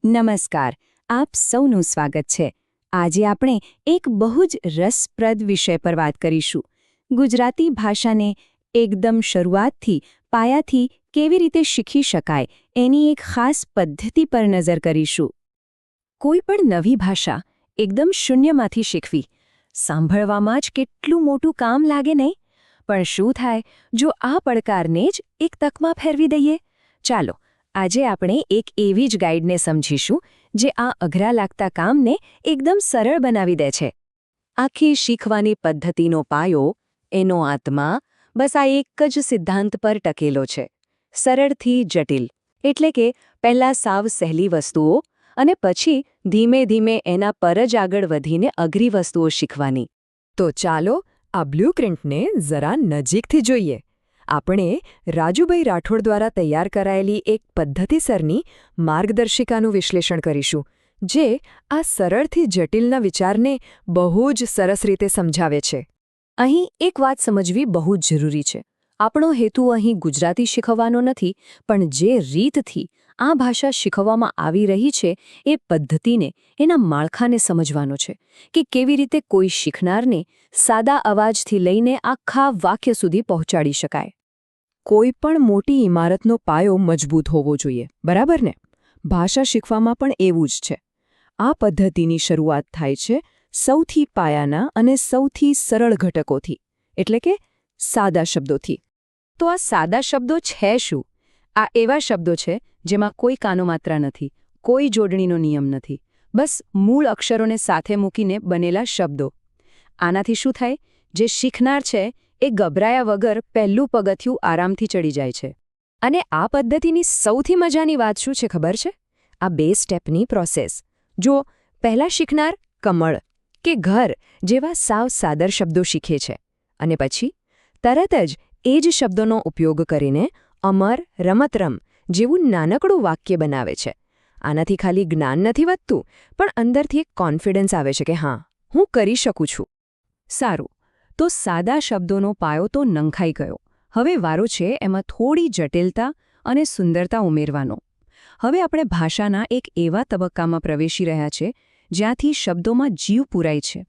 નમસ્કાર, આપ સૌનું સ્વાગત છે. આજે આપણે એક બહુ જ રસપ્રદ વિષય પર વાત કરીશું. ગુજરાતી ભાષાને એકદમ શરૂઆતથી, પાયાથી કેવી રીતે શીખી શકાય એની એક ખાસ પદ્ધતિ પર નજર કરીશું. કોઈ પણ નવી ભાષા એકદમ શૂન્યમાંથી શીખવી સાંભળવામાં જ કેટલું મોટું કામ લાગે નહીં? પણ શું થાય જો આ પડકારને જ એક તકમાં ફેરવી દઈએ? ચાલો આજે આપણે એક એવી જ ગાઈડને સમજીશું જે આ અઘરા લાગતા કામને એકદમ સરળ બનાવી દે છે. આખી શીખવાની પદ્ધતિનો પાયો, એનો આત્મા બસ આ એક જ સિદ્ધાંત પર ટકેલો છે: સરળથી જટિલ. એટલે કે પહેલાં સાવ સહેલી વસ્તુઓ અને પછી ધીમે ધીમે એના પર જ આગળ વધીને અઘરી વસ્તુઓ શીખવાની. તો ચાલો આ બ્લૂપ્રિન્ટને જરા નજીકથી જોઈએ. આપણે રાજુભાઈ રાઠોડ દ્વારા તૈયાર કરાયેલી એક પદ્ધતિસરની માર્ગદર્શિકાનું વિશ્લેષણ કરીશું, જે આ સરળથી જટિલના વિચારને બહુ જ સરસ રીતે સમજાવે છે. અહીં એક વાત સમજવી બહુ જ જરૂરી છે. આપણો હેતુ અહીં ગુજરાતી શીખવવાનો નથી, પણ જે રીતથી આ ભાષા શીખવવામાં આવી રહી છે એ પદ્ધતિને, એના માળખાને સમજવાનો છે કે કેવી રીતે કોઈ શીખનારને સાદા અવાજથી લઈને આખા વાક્ય સુધી પહોંચાડી શકાય. કોઈ પણ મોટી ઇમારતનો પાયો મજબૂત હોવો જોઈએ, બરાબર ને? ભાષા શીખવામાં પણ એવું જ છે. આ પદ્ધતિની શરૂઆત થાય છે સૌથી પાયાના અને સૌથી સરળ ઘટકોથી, એટલે કે સાદા શબ્દોથી. તો આ સાદા શબ્દો છે શું? આ એવા શબ્દો છે જેમાં કોઈ કાનોમાત્રા નથી, કોઈ જોડણીનો નિયમ નથી, બસ મૂળ અક્ષરોને સાથે મૂકીને બનેલા શબ્દો. આનાથી શું થાય? જે શીખનાર છે એ ગભરાયા વગર પહેલું પગથિયું આરામથી ચડી જાય છે. અને આ પદ્ધતિની સૌથી મજાની વાત શું છે ખબર છે? આ 2 સ્ટેપની પ્રોસેસ. જો પહેલા શીખનાર કમળ કે ઘર જેવા સાવ સાદર શબ્દો શીખે છે, અને પછી તરત જ એ જ શબ્દોનો ઉપયોગ કરીને અમર, રમતરમ જેવું નાનકડું વાક્ય બનાવે છે. આનાથી ખાલી જ્ઞાન નથી વધતું, પણ અંદરથી એક કોન્ફિડન્સ આવે છે કે હા, હું કરી શકું છું. સારું, તો સાદા શબ્દોનો પાયો તો નંખાઈ ગયો. હવે વારો છે એમાં થોડી જટિલતા અને સુંદરતા ઉમેરવાનો. હવે આપણે ભાષાના એક એવા તબક્કામાં પ્રવેશી રહ્યા છે જ્યાંથી શબ્દોમાં જીવ પૂરાય છે.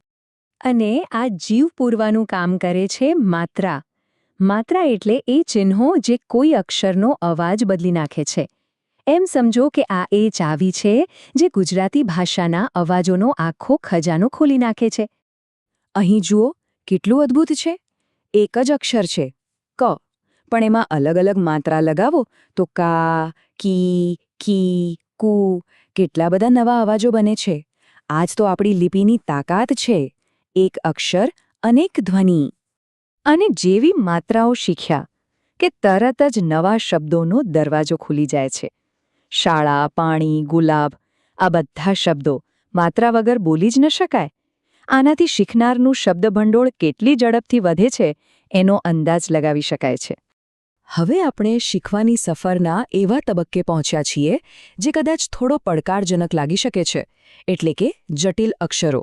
અને આ જીવ પૂરવાનું કામ કરે છે માત્રા. માત્રા એટલે એ ચિહ્નો જે કોઈ અક્ષરનો અવાજ બદલી નાખે છે. એમ સમજો કે આ એ ચાવી છે જે ગુજરાતી ભાષાના અવાજોનો આખો ખજાનો ખોલી નાખે છે. અહીં જુઓ, કેટલું અદ્ભુત છે! એક જ અક્ષર છે, ક, પણ એમાં અલગ અલગ માત્રા લગાવો તો કા, કી, કી, કુ, કેટલા બધા નવા અવાજો બને છે. આજ તો આપણી લિપિની તાકાત છે. એક અક્ષર, અનેક ધ્વનિ. અને જેવી માત્રાઓ શીખ્યા કે તરત જ નવા શબ્દોનો દરવાજો ખુલી જાય છે. શાળા, પાણી, ગુલાબ, આ બધા શબ્દો માત્રા વગર બોલી જ ન શકાય. આનાથી શીખનારનું શબ્દભંડોળ કેટલી ઝડપથી વધે છે એનો અંદાજ લગાવી શકાય છે. હવે આપણે શીખવાની સફરના એવા તબક્કે પહોંચ્યા છીએ જે કદાચ થોડો પડકારજનક લાગી શકે છે, એટલે કે જટિલ અક્ષરો.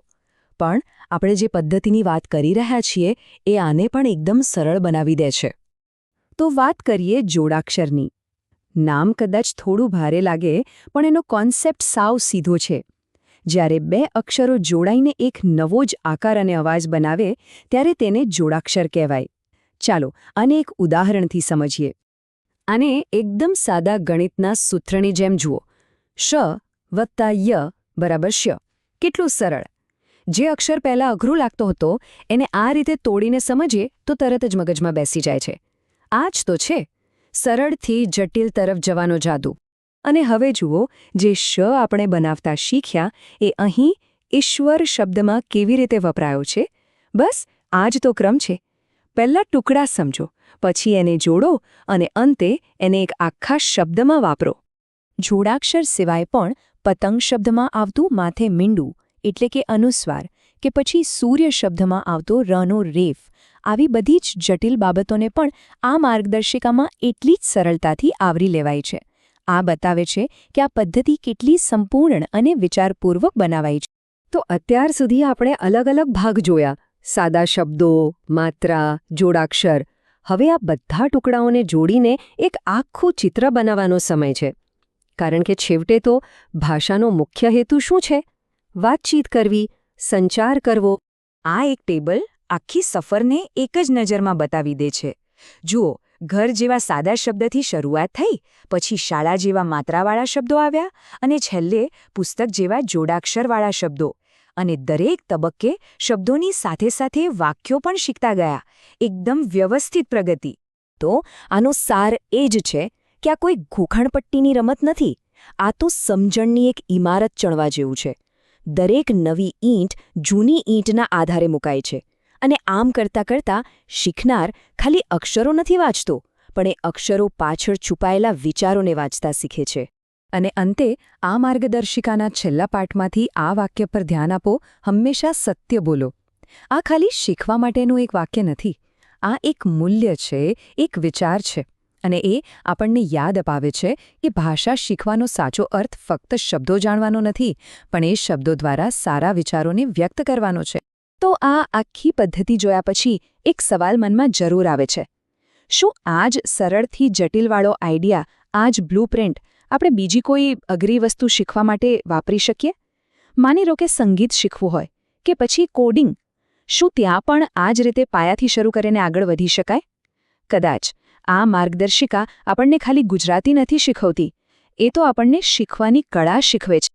પણ આપણે જે પદ્ધતિની વાત કરી રહ્યા છીએ એ આને પણ એકદમ સરળ બનાવી દે છે. તો વાત કરીએ જોડાક્ષરની. નામ કદાચ થોડું ભારે લાગે, પણ એનો કોન્સેપ્ટ સાવ સીધો છે. જ્યારે 2 અક્ષરો જોડાઈને એક નવો જ આકાર અને અવાજ બનાવે ત્યારે તેને જોડાક્ષર કહેવાય. ચાલો આને એક ઉદાહરણથી સમજીએ. આને એકદમ સાદા ગણિતના સૂત્રની જેમ જુઓ. શ વત્તા ય બરાબર શ. કેટલું સરળ! જે અક્ષર પહેલાં અઘરું લાગતો હતો એને આ રીતે તોડીને સમજીએ તો તરત જ મગજમાં બેસી જાય છે. આ જ તો છે સરળથી જટિલ તરફ જવાનો જાદુ. અને હવે જુઓ, જે શ આપણે બનાવતા શીખ્યા એ અહીં ઈશ્વર શબ્દમાં કેવી રીતે વપરાયો છે. બસ આ જ તો ક્રમ છે. પહેલાં ટુકડા સમજો, પછી એને જોડો અને અંતે એને એક આખા શબ્દમાં વાપરો. જોડાક્ષર સિવાય પણ પતંગ શબ્દમાં આવતું માથે મીંડું એટલે કે અનુસ્વાર, કે પછી સૂર્ય શબ્દમાં આવતો રનો રેફ, આવી બધી જ જટિલ બાબતોને પણ આ માર્ગદર્શિકામાં એટલી જ સરળતાથી આવરી લેવાય છે. આ બતાવે છે કે આ પદ્ધતિ કેટલી સંપૂર્ણ અને વિચારપૂર્વક બનાવાઈ છે. તો અત્યાર સુધી આપણે અલગ અલગ ભાગ જોયા: સાદા શબ્દો, માત્રા, જોડાક્ષર. હવે આ બધા ટુકડાઓને જોડીને એક આખું ચિત્ર બનાવવાનો સમય છે. કારણ કે છેવટે તો ભાષાનો મુખ્ય હેતુ શું છે? વાતચીત કરવી, સંચાર કરવો. આ એક ટેબલ આખી સફરને એક જ નજરમાં બતાવી દે છે. જુઓ, ઘર જેવા સાદા શબ્દથી શરૂઆત થઈ, પછી શાળા જેવા માત્રાવાળા શબ્દો આવ્યા અને છેલ્લે પુસ્તક જેવા જોડાક્ષરવાળા શબ્દો. અને દરેક તબક્કે શબ્દોની સાથે સાથે વાક્યો પણ શીખતા ગયા. એકદમ વ્યવસ્થિત પ્રગતિ. તો આનો સાર એ જ છે કે આ કોઈ ઘૂંખણપટ્ટીની રમત નથી. આ તો સમજણની એક ઇમારત ચણવા જેવું છે. દરેક નવી ઈંટ જૂની ઈંટના આધારે મુકાય છે. અને આમ કરતાં કરતાં શીખનાર ખાલી અક્ષરો નથી વાંચતો, પણ એ અક્ષરો પાછળ છુપાયેલા વિચારોને વાંચતા શીખે છે. અને અંતે આ માર્ગદર્શિકાના છેલ્લા પાઠમાંથી આ વાક્ય પર ધ્યાન આપો, હંમેશા સત્ય બોલો. આ ખાલી શીખવા માટેનું એક વાક્ય નથી. આ એક મૂલ્ય છે, એક વિચાર છે. અને એ આપણને યાદ અપાવે છે કે ભાષા શીખવાનો સાચો અર્થ ફક્ત શબ્દો જાણવાનો નથી, પણ એ શબ્દો દ્વારા સારા વિચારોને વ્યક્ત કરવાનો છે. તો આ આખી પદ્ધતિ જોયા પછી એક સવાલ મનમાં જરૂર આવે છે. શું આ જ સરળથી જટિલવાળો આઈડિયા, આ જ બ્લૂપ્રિન્ટ આપણે બીજી કોઈ અઘરી વસ્તુ શીખવા માટે વાપરી શકીએ? માની લો કે સંગીત શીખવું હોય કે પછી કોડિંગ. શું ત્યાં પણ આ જ રીતે પાયાથી શરૂ કરીને આગળ વધી શકાય? કદાચ આ માર્ગદર્શિકા આપણને ખાલી ગુજરાતી નથી શીખવતી, એ તો આપણને શીખવાની કળા શીખવે છે.